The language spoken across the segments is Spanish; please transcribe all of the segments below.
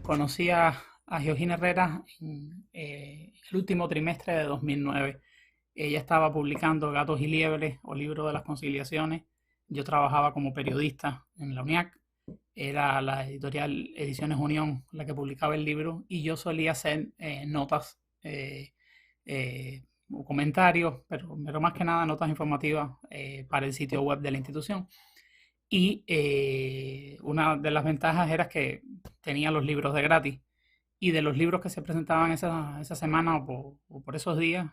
Conocí a Georgina Herrera en el último trimestre de 2009. Ella estaba publicando Gatos y Liebres o Libro de las Conciliaciones. Yo trabajaba como periodista en la UNIAC. Era la editorial Ediciones Unión la que publicaba el libro y yo solía hacer notas o comentarios, pero más que nada notas informativas para el sitio web de la institución. Y una de las ventajas era que tenía los libros de gratis. Y de los libros que se presentaban esa semana o por esos días,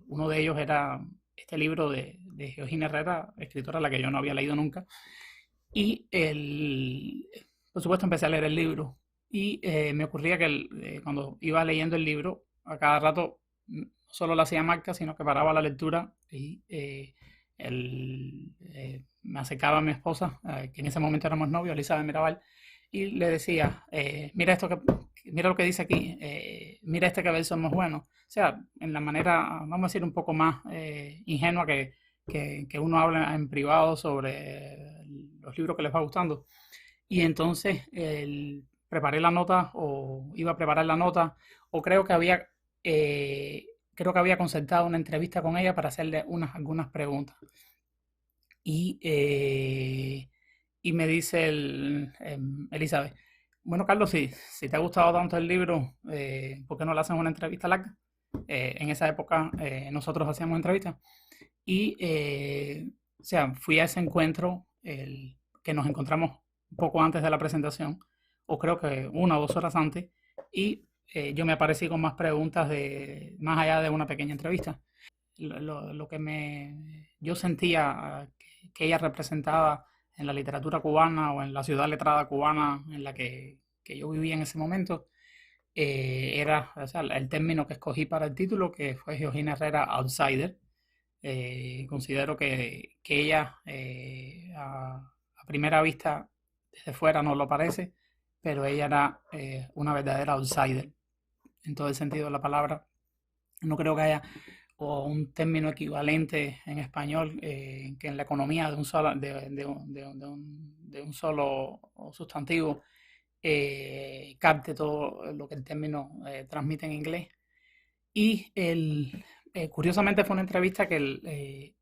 uno de ellos era este libro de Georgina Herrera, escritora a la que yo no había leído nunca. Y por supuesto empecé a leer el libro. Y me ocurría que cuando iba leyendo el libro, a cada rato no solo le hacía marca, sino que paraba la lectura y me acercaba a mi esposa, que en ese momento éramos novios, Elizabeth Mirabal, y le decía, mira esto mira lo que dice aquí, mira este que verso más bueno. O sea, en la manera, vamos a decir, un poco más ingenua que uno habla en privado sobre los libros que les va gustando. Y entonces preparé la nota o iba a preparar la nota o creo que había concertado una entrevista con ella para hacerle algunas preguntas. Y, y me dice Elizabeth, bueno, Carlos, si te ha gustado tanto el libro, ¿por qué no le hacen una entrevista larga? En esa época nosotros hacíamos entrevistas. Y, o sea, fui a ese encuentro que nos encontramos un poco antes de la presentación, o creo que 1 o 2 horas antes, y yo me aparecí con más preguntas más allá de una pequeña entrevista. Lo que yo sentía que ella representaba en la literatura cubana o en la ciudad letrada cubana en la que yo vivía en ese momento, era, o sea, el término que escogí para el título, que fue Georgina Herrera Outsider. Considero que ella a primera vista desde fuera no lo parece, pero ella era una verdadera outsider en todo el sentido de la palabra. No creo que haya un término equivalente en español que en la economía de un solo sustantivo capte todo lo que el término transmite en inglés. Y curiosamente fue una entrevista que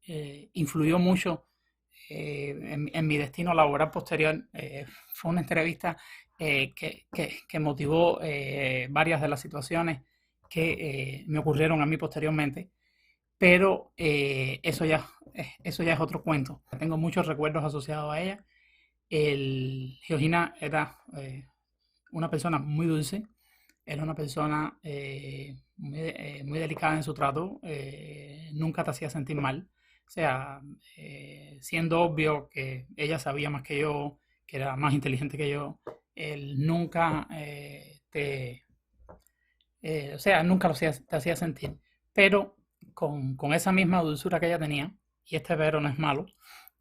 influyó mucho en mi destino laboral posterior. Fue una entrevista que motivó varias de las situaciones que me ocurrieron a mí posteriormente, pero eso ya es otro cuento. Tengo muchos recuerdos asociados a ella. Georgina era una persona muy dulce, era una persona muy delicada en su trato, nunca te hacía sentir mal. O sea, siendo obvio que ella sabía más que yo, que era más inteligente que yo, él nunca o sea, nunca te hacía sentir. Pero con esa misma dulzura que ella tenía, y este pero no es malo,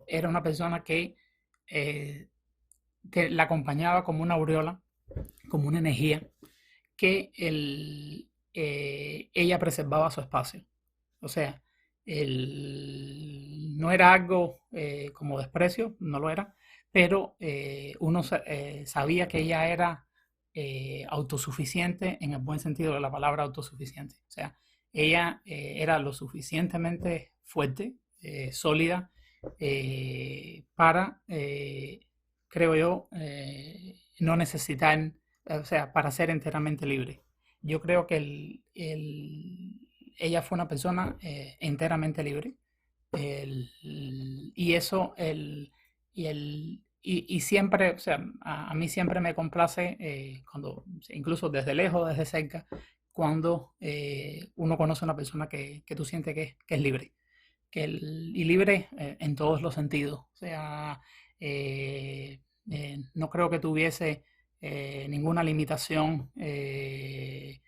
era una persona que eh, la acompañaba como una aureola, como una energía, que ella preservaba su espacio. O sea, no era algo como desprecio, no lo era, pero uno sabía que ella era autosuficiente en el buen sentido de la palabra autosuficiente. O sea, ella era lo suficientemente fuerte, sólida, para, creo yo, no necesitar, o sea, para ser enteramente libre. Yo creo que ella fue una persona enteramente libre. Y eso, y siempre, o sea, a mí siempre me complace, cuando, incluso desde lejos, desde cerca, cuando uno conoce a una persona que tú sientes que es libre. Y libre en todos los sentidos. O sea, no creo que tuviese ninguna limitación eh,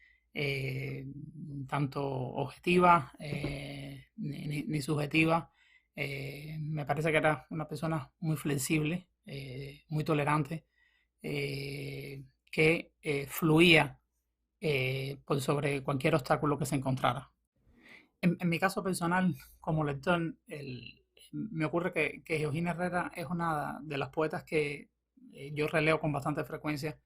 tanto objetiva ni subjetiva. Me parece que era una persona muy flexible, muy tolerante, que fluía por sobre cualquier obstáculo que se encontrara. En mi caso personal, como lector, me ocurre que Georgina Herrera es una de las poetas que yo releo con bastante frecuencia.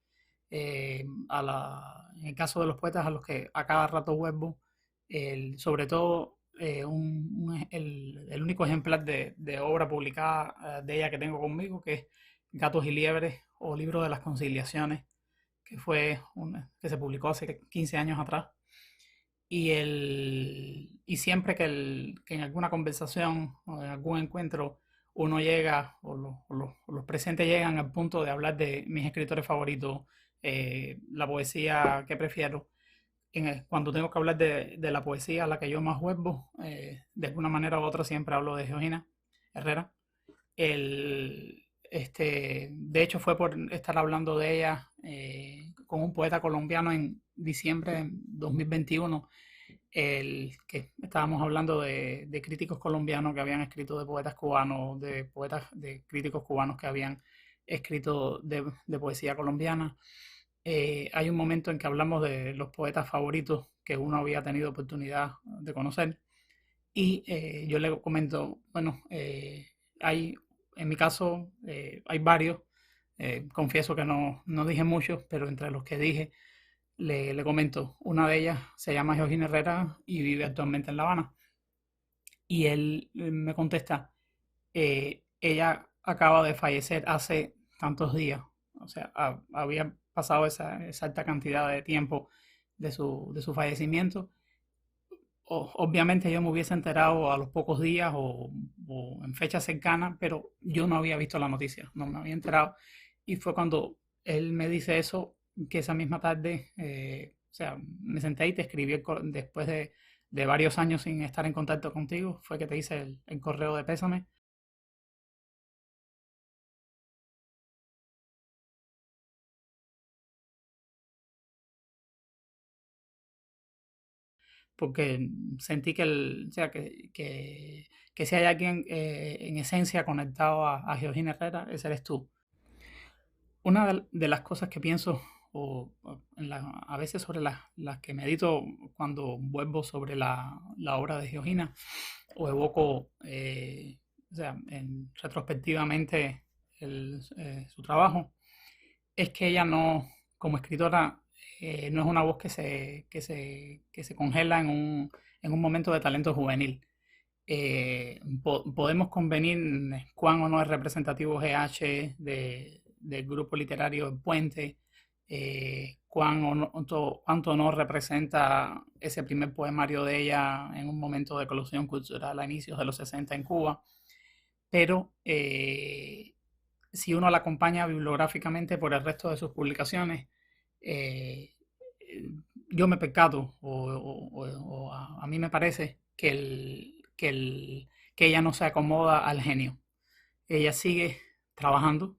en el caso de los poetas a los que a cada rato vuelvo, sobre todo el único ejemplar de obra publicada de ella que tengo conmigo, que es Gatos y Liebres o Libro de las Conciliaciones, que se publicó hace 15 años atrás. Y siempre que en alguna conversación o en algún encuentro uno llega o los presentes llegan al punto de hablar de mis escritores favoritos, la poesía que prefiero, cuando tengo que hablar de la poesía a la que yo más vuelvo, de alguna manera u otra siempre hablo de Georgina Herrera. De hecho, fue por estar hablando de ella con un poeta colombiano en diciembre de 2021, el que estábamos hablando de críticos colombianos que habían escrito de poetas cubanos, de críticos cubanos que habían escrito de poesía colombiana. Hay un momento en que hablamos de los poetas favoritos que uno había tenido oportunidad de conocer y yo le comento, bueno, en mi caso hay varios, confieso que no dije muchos, pero entre los que dije le comento, una de ellas se llama Georgina Herrera y vive actualmente en La Habana. Y él me contesta, ella acaba de fallecer hace tantos días, o sea, había pasado esa exacta cantidad de tiempo de su fallecimiento. Obviamente yo me hubiese enterado a los pocos días o en fecha cercana, pero yo no había visto la noticia, no me había enterado. Y fue cuando él me dice eso, que esa misma tarde, o sea, me senté y te escribí después de varios años sin estar en contacto contigo, fue que te hice el correo de pésame. Porque sentí o sea, que si hay alguien en esencia conectado a Georgina Herrera, ese eres tú. Una de las cosas que pienso a veces sobre las que medito cuando vuelvo sobre la obra de Georgina o evoco, o sea, retrospectivamente su trabajo, es que ella no, como escritora, no es una voz que se congela en un momento de talento juvenil. Podemos convenir en cuán o no es representativo GH del grupo literario El Puente, cuánto no representa ese primer poemario de ella en un momento de eclosión cultural a inicios de los 60 en Cuba, pero si uno la acompaña bibliográficamente por el resto de sus publicaciones, eh, yo me percato o a mí me parece que ella no se acomoda al genio. Ella sigue trabajando,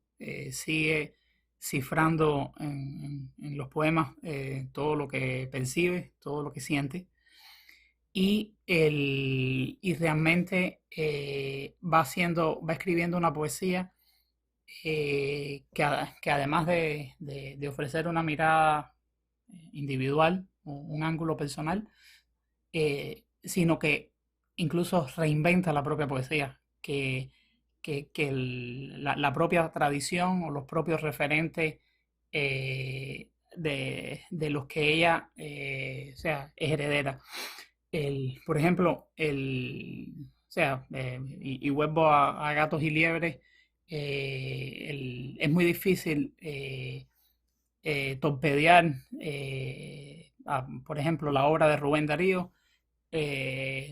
sigue cifrando en los poemas todo lo que percibe, todo lo que siente y realmente va escribiendo una poesía que además de ofrecer una mirada individual, un ángulo personal, sino que incluso reinventa la propia poesía, la propia tradición o los propios referentes de los que ella o sea, es heredera. Por ejemplo, o sea, y vuelvo a Gatos y Liebres, es muy difícil torpedear, por ejemplo, la obra de Rubén Darío,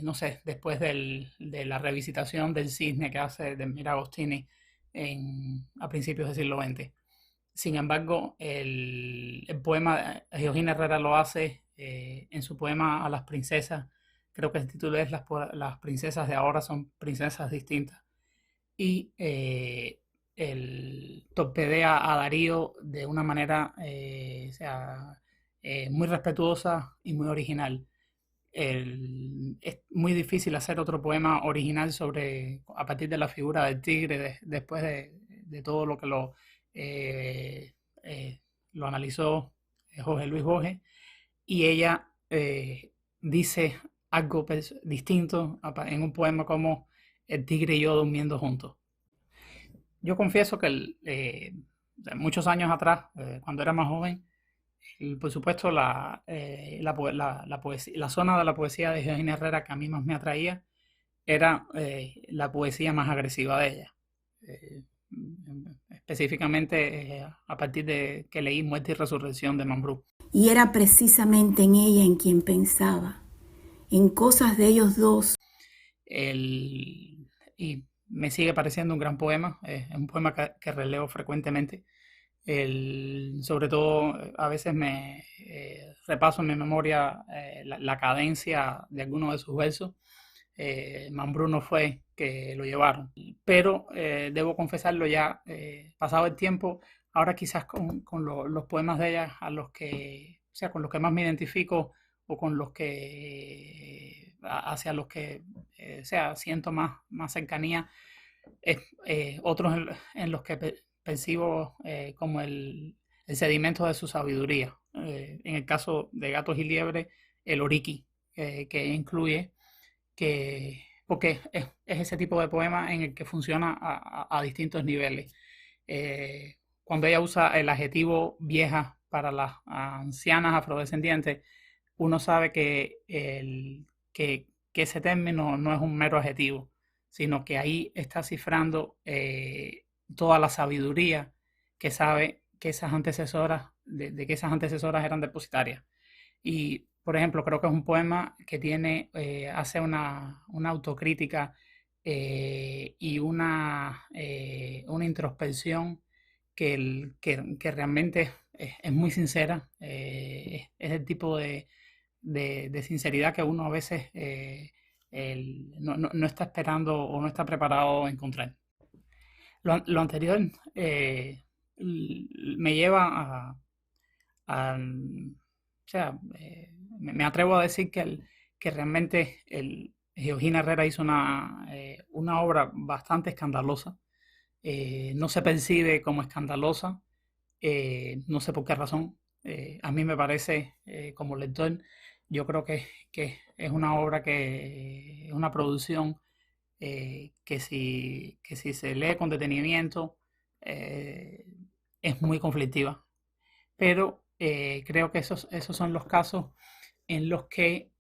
no sé, después de la revisitación del Cisne que hace de Mira Agostini a principios del siglo XX. Sin embargo, el poema, Georgina Herrera lo hace en su poema a las princesas, creo que el título es Las princesas de ahora son princesas distintas. Y el torpedea a Darío de una manera o sea, muy respetuosa y muy original. Es muy difícil hacer otro poema original a partir de la figura del tigre, después de todo lo que eh, lo analizó Jorge Luis Borges, y ella dice algo distinto en un poema como El tigre y yo durmiendo juntos. Yo confieso que de muchos años atrás, cuando era más joven, por supuesto, la zona de la poesía de Georgina Herrera que a mí más me atraía era la poesía más agresiva de ella. Eh, Específicamente a partir de que leí Muerte y Resurrección de Mambrú. Y era precisamente en ella en quien pensaba, en cosas de ellos dos. Y me sigue pareciendo un gran poema, es un poema que releo frecuentemente. Sobre todo, a veces me repaso en mi memoria la cadencia de algunos de sus versos. Mambrú no fue que lo llevaron, pero debo confesarlo ya, pasado el tiempo, ahora quizás con los poemas de ella a los que, o sea, con los que más me identifico o con los que, hacia los que, sea, siento más cercanía, es, otros en los que percibo como el sedimento de su sabiduría. En el caso de Gatos y Liebres, el Oriki, que incluye, porque es ese tipo de poema en el que funciona a distintos niveles. Cuando ella usa el adjetivo vieja para las ancianas afrodescendientes, uno sabe que ese término no es un mero adjetivo, sino que ahí está cifrando toda la sabiduría que sabe que esas antecesoras, de que esas antecesoras eran depositarias. Y, por ejemplo, creo que es un poema que tiene, hace una autocrítica y una introspección que realmente es muy sincera. Es el tipo de sinceridad que uno a veces no está esperando o no está preparado a encontrar. Lo anterior me lleva o sea, me atrevo a decir que realmente Georgina Herrera hizo una obra bastante escandalosa. No se percibe como escandalosa, no sé por qué razón. A mí me parece, como lector, yo creo que es una obra es una producción que si se lee con detenimiento eh, es muy conflictiva. Pero creo que esos son los casos en los que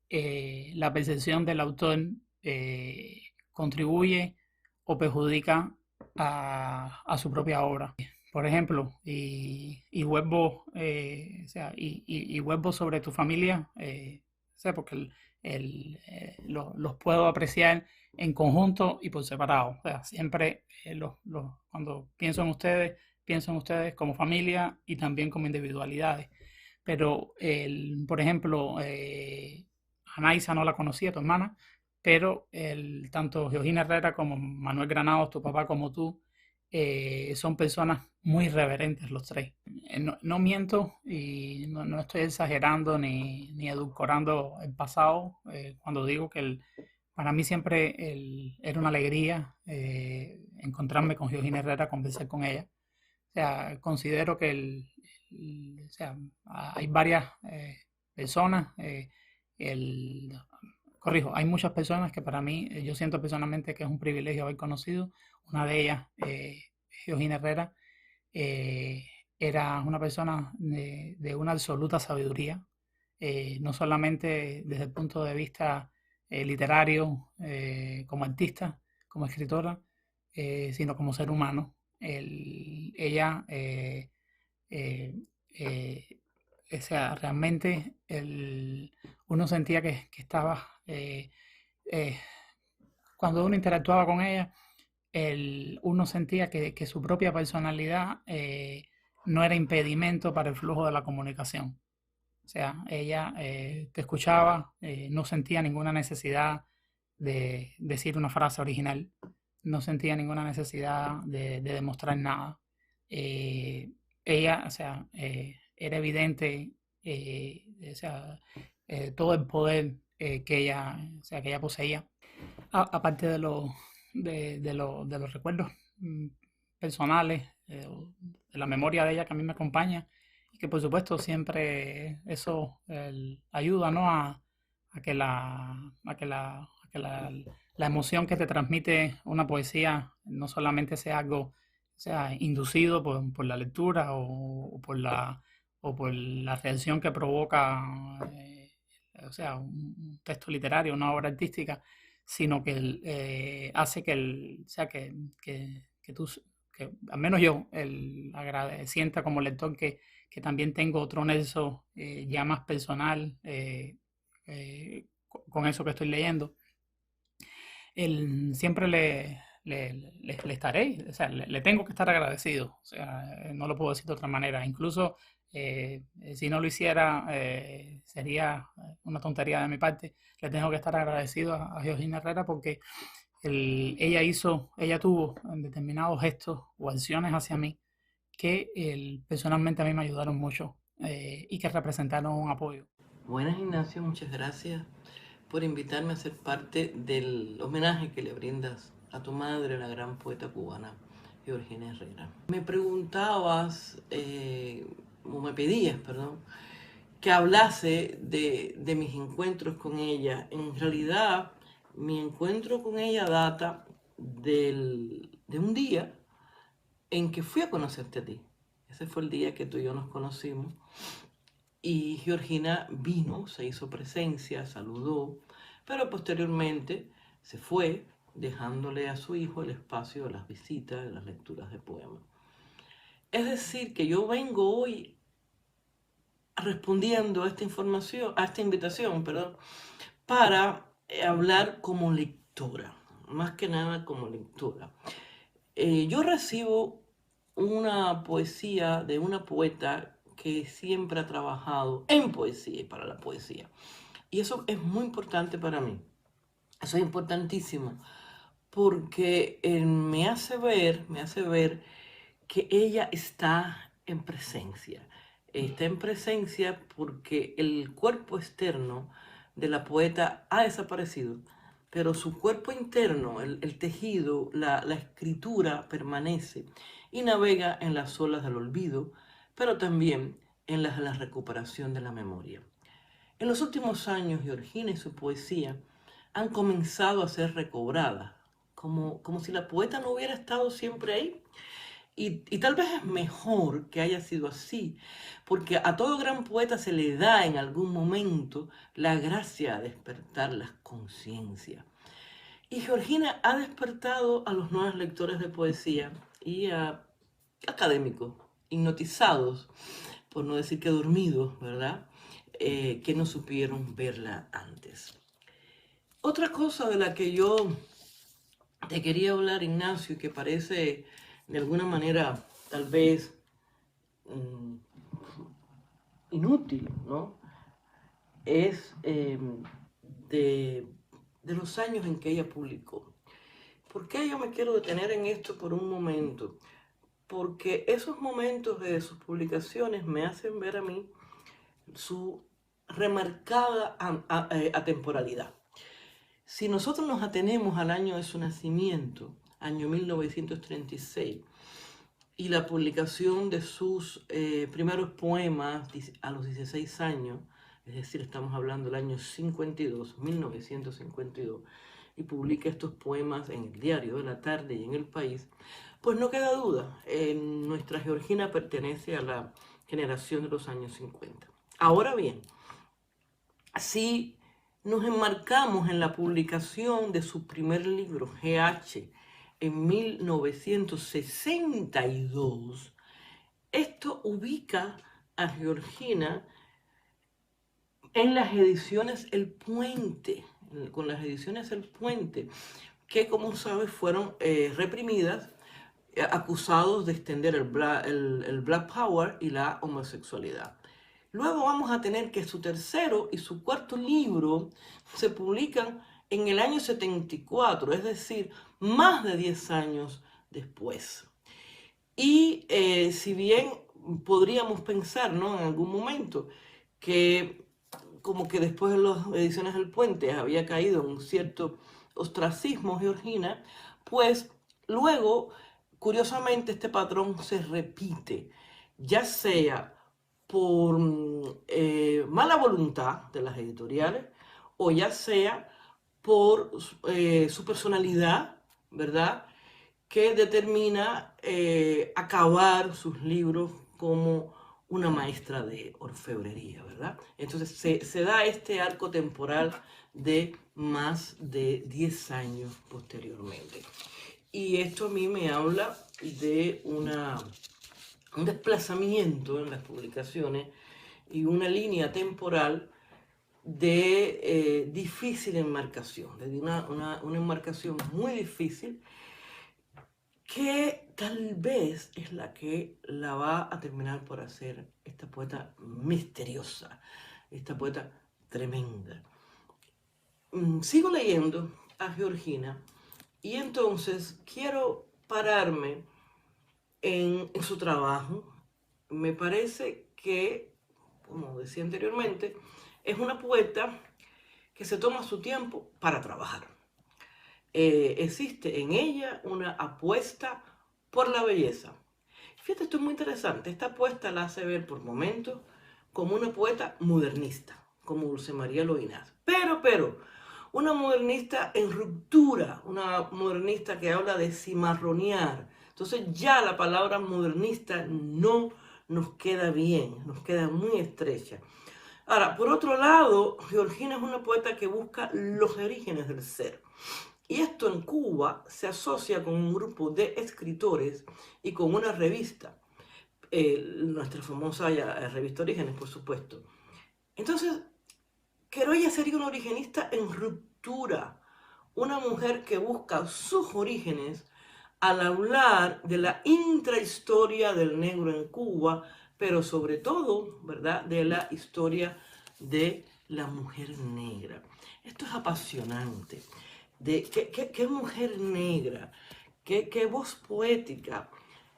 la percepción del autor contribuye o perjudica a su propia obra. Por ejemplo, o sea, y vuelvo sobre tu familia, o sea, porque los puedo apreciar en conjunto y por separado. O sea, siempre cuando pienso en ustedes como familia y también como individualidades. Pero, por ejemplo, Anaisa no la conocía, tu hermana, pero tanto Georgina Herrera como Manuel Granados, tu papá, como tú, son personas muy reverentes los tres. No miento y no estoy exagerando ni edulcorando el pasado cuando digo que para mí siempre era una alegría encontrarme con Georgina Herrera, conversar con ella. O sea, considero que o sea, hay varias personas, el, corrijo, hay muchas personas que para mí, yo siento personalmente que es un privilegio haber conocido. Una de ellas, Georgina Herrera, eh, era una persona de una absoluta sabiduría, no solamente desde el punto de vista literario, como artista, como escritora, sino como ser humano. Ella, eh, eh, o sea, realmente uno sentía que estaba, eh, cuando uno interactuaba con ella, uno sentía que su propia personalidad no era impedimento para el flujo de la comunicación. O sea, ella te escuchaba, no sentía ninguna necesidad de decir una frase original, no sentía ninguna necesidad de demostrar nada. Eh, Ella, o sea, era evidente, o sea, todo el poder o sea, que ella poseía. Aparte de los recuerdos personales, de la memoria de ella que a mí me acompaña, y que por supuesto siempre eso ayuda, ¿no? A que la emoción que te transmite una poesía no solamente sea algo sea, inducido por la lectura o por la reacción que provoca, o sea, un texto literario, una obra artística, sino que hace o sea, que tú, que al menos yo, sienta como lector que también tengo otro nexo ya más personal con eso que estoy leyendo. Siempre le estaré, o sea, le tengo que estar agradecido, o sea, no lo puedo decir de otra manera. Incluso si no lo hiciera, sería una tontería de mi parte. Le tengo que estar agradecido a Georgina Herrera porque ella tuvo determinados gestos o acciones hacia mí que personalmente a mí me ayudaron mucho y que representaron un apoyo. Buenas, Ignacio, muchas gracias por invitarme a ser parte del homenaje que le brindas a tu madre, la gran poeta cubana, Georgina Herrera. Me preguntabas, o me pedías, perdón, que hablase de mis encuentros con ella. En realidad, mi encuentro con ella data de un día en que fui a conocerte a ti. Ese fue el día que tú y yo nos conocimos. Y Georgina vino, se hizo presencia, saludó, pero posteriormente se fue, dejándole a su hijo el espacio de las visitas, de las lecturas de poemas. Es decir, que yo vengo hoy respondiendo a esta información, a esta invitación, perdón, para hablar como lectora, más que nada como lectora. Yo recibo una poesía de una poeta que siempre ha trabajado en poesía y para la poesía. Y eso es muy importante para mí. Eso es importantísimo porque me hace ver que ella está en presencia. Está en presencia porque el cuerpo externo de la poeta ha desaparecido, pero su cuerpo interno, el tejido, la escritura permanece y navega en las olas del olvido, pero también en la recuperación de la memoria. En los últimos años, Georgina y su poesía han comenzado a ser recobradas, como si la poeta no hubiera estado siempre ahí. Y tal vez es mejor que haya sido así, porque a todo gran poeta se le da en algún momento la gracia de despertar las conciencias. Y Georgina ha despertado a los nuevos lectores de poesía y a académicos, hipnotizados, por no decir que dormidos, ¿verdad? Que no supieron verla antes. Otra cosa de la que yo te quería hablar, Ignacio, y que parece de alguna manera tal vez inútil, ¿no? Es de los años en que ella publicó. ¿Por qué yo me quiero detener en esto por un momento? Porque esos momentos de sus publicaciones me hacen ver a mí su remarcada atemporalidad. Si nosotros nos atenemos al año de su nacimiento, año 1936, y la publicación de sus primeros poemas a los 16 años, es decir, estamos hablando del año 52, 1952, y publica estos poemas en el Diario de la Tarde y en El País, pues no queda duda, nuestra Georgina pertenece a la generación de los años 50. Ahora bien, si nos enmarcamos en la publicación de su primer libro, GH, en 1962, esto ubica a Georgina en las ediciones El Puente, con las ediciones El Puente, que como sabes fueron reprimidas, acusados de extender el Black Power y la homosexualidad. Luego vamos a tener que su tercero y su cuarto libro se publican en el año 74, es decir, más de 10 años después. Y si bien podríamos pensar, ¿no?, en algún momento que como que después de las ediciones del Puente había caído en un cierto ostracismo Georgina, pues luego, curiosamente, este patrón se repite, ya sea por mala voluntad de las editoriales o ya sea por su personalidad, ¿verdad? que determina acabar sus libros como una maestra de orfebrería, ¿verdad? Entonces se da este arco temporal de más de 10 años posteriormente. Y esto a mí me habla de un desplazamiento en las publicaciones y una línea temporal de difícil enmarcación, de una enmarcación muy difícil, que tal vez es la que la va a terminar por hacer esta poeta misteriosa, esta poeta tremenda. Sigo leyendo a Georgina y entonces quiero pararme en su trabajo. Me parece que, como decía anteriormente, es una poeta que se toma su tiempo para trabajar. Existe en ella una apuesta por la belleza. Fíjate, esto es muy interesante. Esta apuesta la hace ver por momentos como una poeta modernista, como Dulce María Loinaz. Pero, una modernista en ruptura, una modernista que habla de cimarronear. Entonces ya la palabra modernista no nos queda bien, nos queda muy estrecha. Ahora, por otro lado, Georgina es una poeta que busca los orígenes del ser. Y esto en Cuba se asocia con un grupo de escritores y con una revista, nuestra famosa revista Orígenes, por supuesto. Entonces, Querolla sería una origenista en ruptura, una mujer que busca sus orígenes al hablar de la intrahistoria del negro en Cuba, pero sobre todo, ¿verdad?, de la historia de la mujer negra. Esto es apasionante. ¿Qué mujer negra? ¿Qué voz poética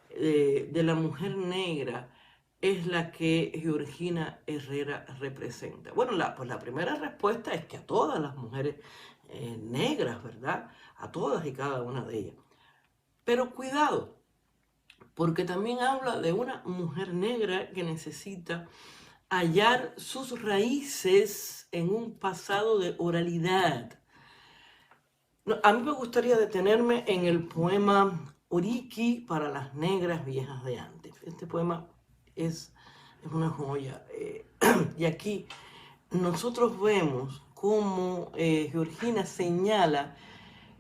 de la mujer negra es la que Georgina Herrera representa? Bueno, pues la primera respuesta es que a todas las mujeres negras, ¿verdad? A todas y cada una de ellas. Pero cuidado, porque también habla de una mujer negra que necesita hallar sus raíces en un pasado de oralidad. A mí me gustaría detenerme en el poema Oriqui para las negras viejas de antes. Este poema es una joya. Y aquí nosotros vemos cómo Georgina señala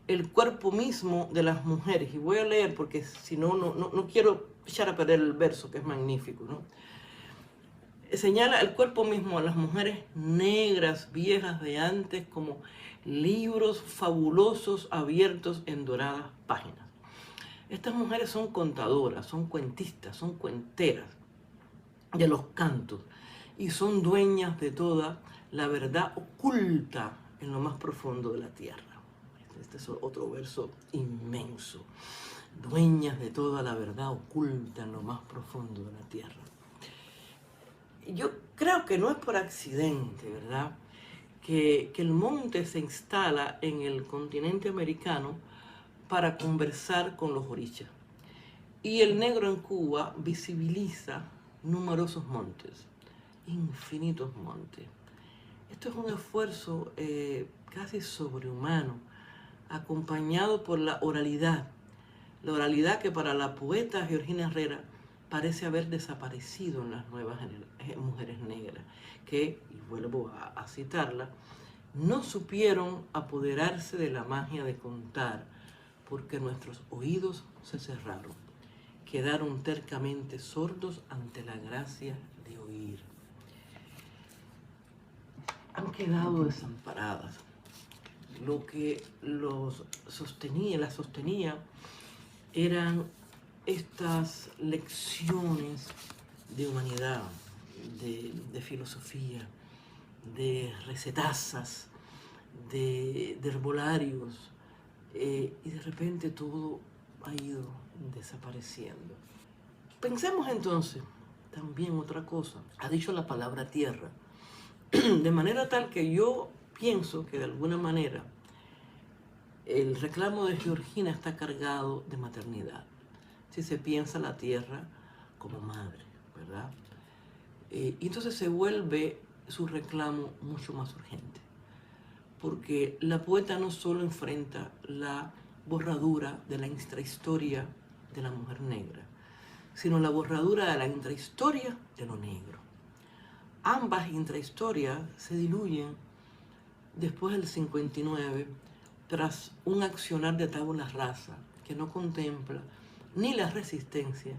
el cuerpo mismo de las mujeres. Y voy a leer porque si no, no quiero echar a perder el verso, que es magnífico, ¿no? Señala el cuerpo mismo de las mujeres negras, viejas de antes, como libros fabulosos abiertos en doradas páginas. Estas mujeres son contadoras, son cuentistas, son cuenteras de los cantos y son dueñas de toda la verdad oculta en lo más profundo de la tierra. Este es otro verso inmenso. Dueñas de toda la verdad oculta en lo más profundo de la tierra. Yo creo que no es por accidente, ¿verdad?, que el monte se instala en el continente americano para conversar con los orichas. Y el negro en Cuba visibiliza numerosos montes, infinitos montes. Esto es un esfuerzo casi sobrehumano, acompañado por la oralidad que para la poeta Georgina Herrera parece haber desaparecido en las nuevas mujeres negras, que, y vuelvo a citarla, no supieron apoderarse de la magia de contar, porque nuestros oídos se cerraron, quedaron tercamente sordos ante la gracia de oír. Han quedado desamparadas. Lo que las sostenía eran estas lecciones de humanidad, de filosofía, de recetazas, de herbolarios, y de repente todo ha ido desapareciendo. Pensemos entonces también otra cosa. Ha dicho la palabra tierra, de manera tal que yo pienso que de alguna manera el reclamo de Georgina está cargado de maternidad. Si se piensa la tierra como madre, ¿verdad? Y entonces se vuelve su reclamo mucho más urgente, porque la poeta no solo enfrenta la borradura de la intrahistoria de la mujer negra, sino la borradura de la intrahistoria de lo negro. Ambas intrahistorias se diluyen después del 59, tras un accionar de tabula rasa que no contempla ni la resistencia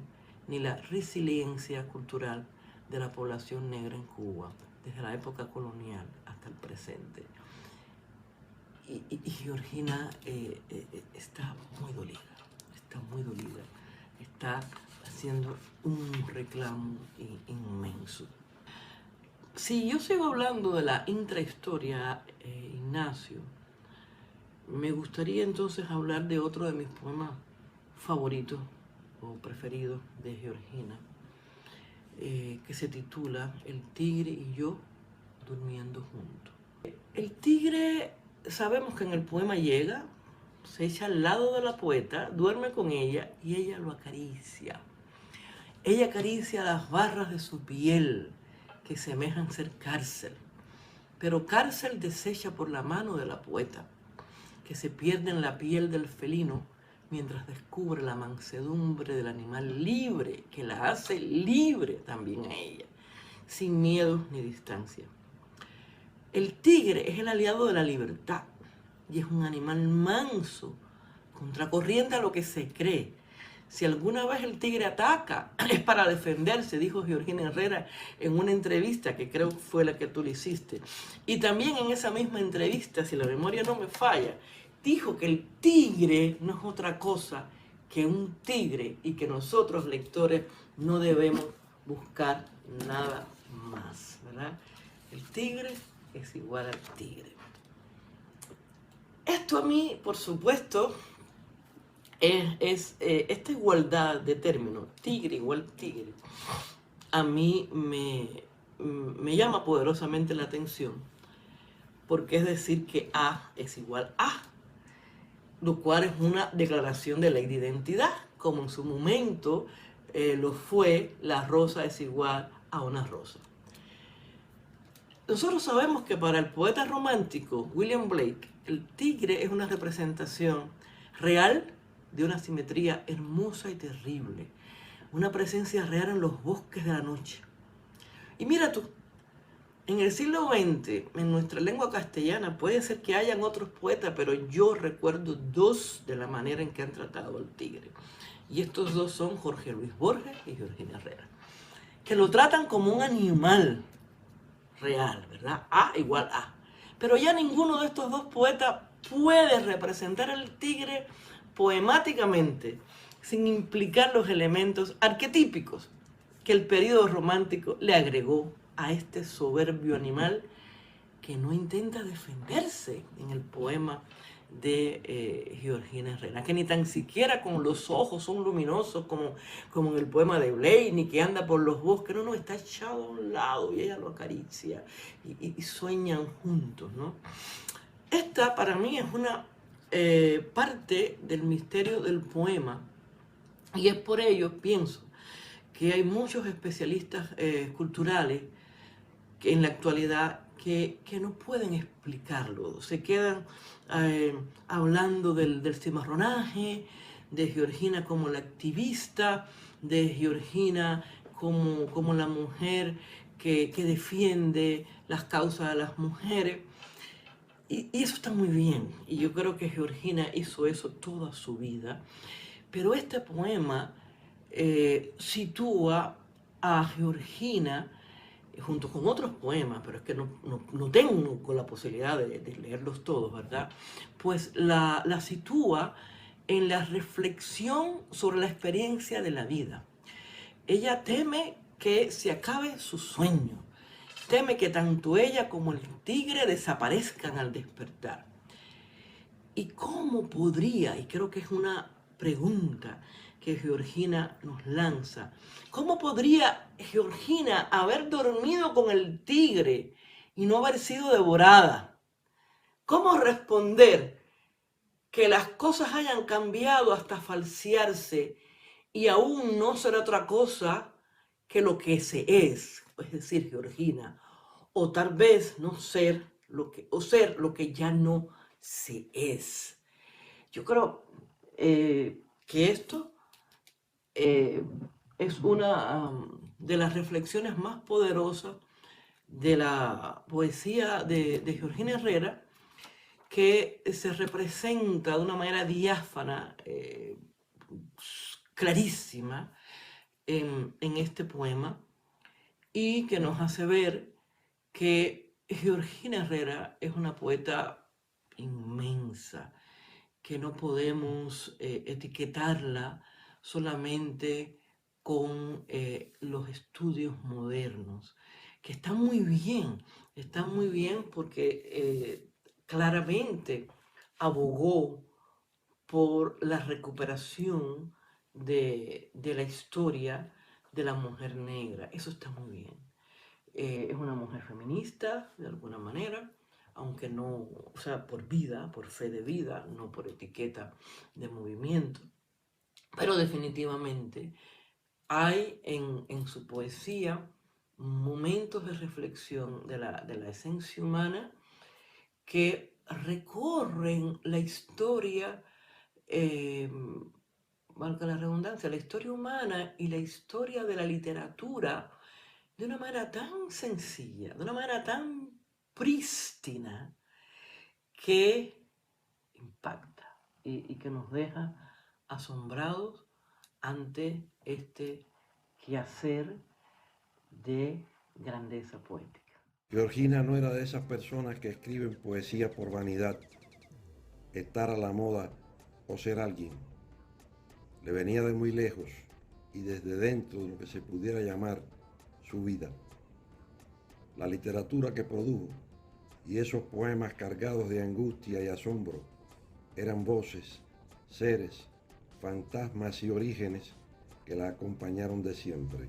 ni la resiliencia cultural de la población negra en Cuba, desde la época colonial hasta el presente. Y Georgina está muy dolida, está haciendo un reclamo inmenso. Si yo sigo hablando de la intrahistoria, Ignacio, me gustaría entonces hablar de otro de mis poemas favoritos o preferidos de Georgina, que se titula El tigre y yo durmiendo juntos. El tigre, sabemos que en el poema llega, se echa al lado de la poeta, duerme con ella y ella lo acaricia. Ella acaricia las barras de su piel que semejan ser cárcel, pero cárcel deshecha por la mano de la poeta, que se pierde en la piel del felino mientras descubre la mansedumbre del animal libre, que la hace libre también a ella, sin miedo ni distancia. El tigre es el aliado de la libertad y es un animal manso, contracorriente a lo que se cree. Si alguna vez el tigre ataca, es para defenderse, dijo Georgina Herrera en una entrevista que creo fue la que tú le hiciste. Y también en esa misma entrevista, si la memoria no me falla, dijo que el tigre no es otra cosa que un tigre y que nosotros, lectores, no debemos buscar nada más, ¿verdad? El tigre es igual al tigre. Esto a mí, por supuesto, esta igualdad de términos, tigre igual tigre, a mí me llama poderosamente la atención, porque es decir que A es igual a, lo cual es una declaración de ley de identidad, como en su momento lo fue la rosa es igual a una rosa. Nosotros sabemos que para el poeta romántico William Blake, el tigre es una representación real de una simetría hermosa y terrible, una presencia real en los bosques de la noche. Y mira tú, en el siglo XX, en nuestra lengua castellana, puede ser que hayan otros poetas, pero yo recuerdo dos de la manera en que han tratado al tigre. Y estos dos son Jorge Luis Borges y Georgina Herrera, que lo tratan como un animal real, ¿verdad? A igual A. Pero ya ninguno de estos dos poetas puede representar al tigre poemáticamente, sin implicar los elementos arquetípicos que el período romántico le agregó a este soberbio animal que no intenta defenderse en el poema de Georgina Herrera, que ni tan siquiera con los ojos son luminosos como en el poema de Blake, ni que anda por los bosques, no, está echado a un lado y ella lo acaricia y sueñan juntos, ¿no? Esta para mí es una parte del misterio del poema, y es por ello, pienso, que hay muchos especialistas culturales que en la actualidad que no pueden explicarlo, se quedan hablando del cimarronaje, de Georgina como la activista, de Georgina como la mujer que defiende las causas de las mujeres. Y eso está muy bien, y yo creo que Georgina hizo eso toda su vida, pero este poema sitúa a Georgina junto con otros poemas, pero es que no tengo la posibilidad de leerlos todos, ¿verdad? Pues la sitúa en la reflexión sobre la experiencia de la vida. Ella teme que se acabe su sueño, teme que tanto ella como el tigre desaparezcan al despertar. ¿Y cómo podría? Y creo que es una pregunta que Georgina nos lanza. ¿Cómo podría Georgina haber dormido con el tigre y no haber sido devorada? ¿Cómo responder que las cosas hayan cambiado hasta falsearse y aún no ser otra cosa que lo que se es? Es decir, Georgina, o tal vez no ser lo que, o ser lo que ya no se es. Yo creo que esto es una de las reflexiones más poderosas de la poesía de Georgina Herrera, que se representa de una manera diáfana, clarísima, en este poema, y que nos hace ver que Georgina Herrera es una poeta inmensa, que no podemos etiquetarla solamente con los estudios modernos, que están muy bien porque claramente abogó por la recuperación de la historia de la mujer negra. Eso está muy bien. Es una mujer feminista, de alguna manera, aunque no, o sea, por vida, por fe de vida, no por etiqueta de movimiento. Pero definitivamente hay en su poesía momentos de reflexión de la esencia humana que recorren la historia, valga la redundancia, la historia humana y la historia de la literatura de una manera tan sencilla, de una manera tan prístina, que impacta y que nos deja asombrados ante este quehacer de grandeza poética. Georgina no era de esas personas que escriben poesía por vanidad, estar a la moda o ser alguien. Le venía de muy lejos y desde dentro de lo que se pudiera llamar su vida. La literatura que produjo y esos poemas cargados de angustia y asombro eran voces, seres, fantasmas y orígenes que la acompañaron de siempre.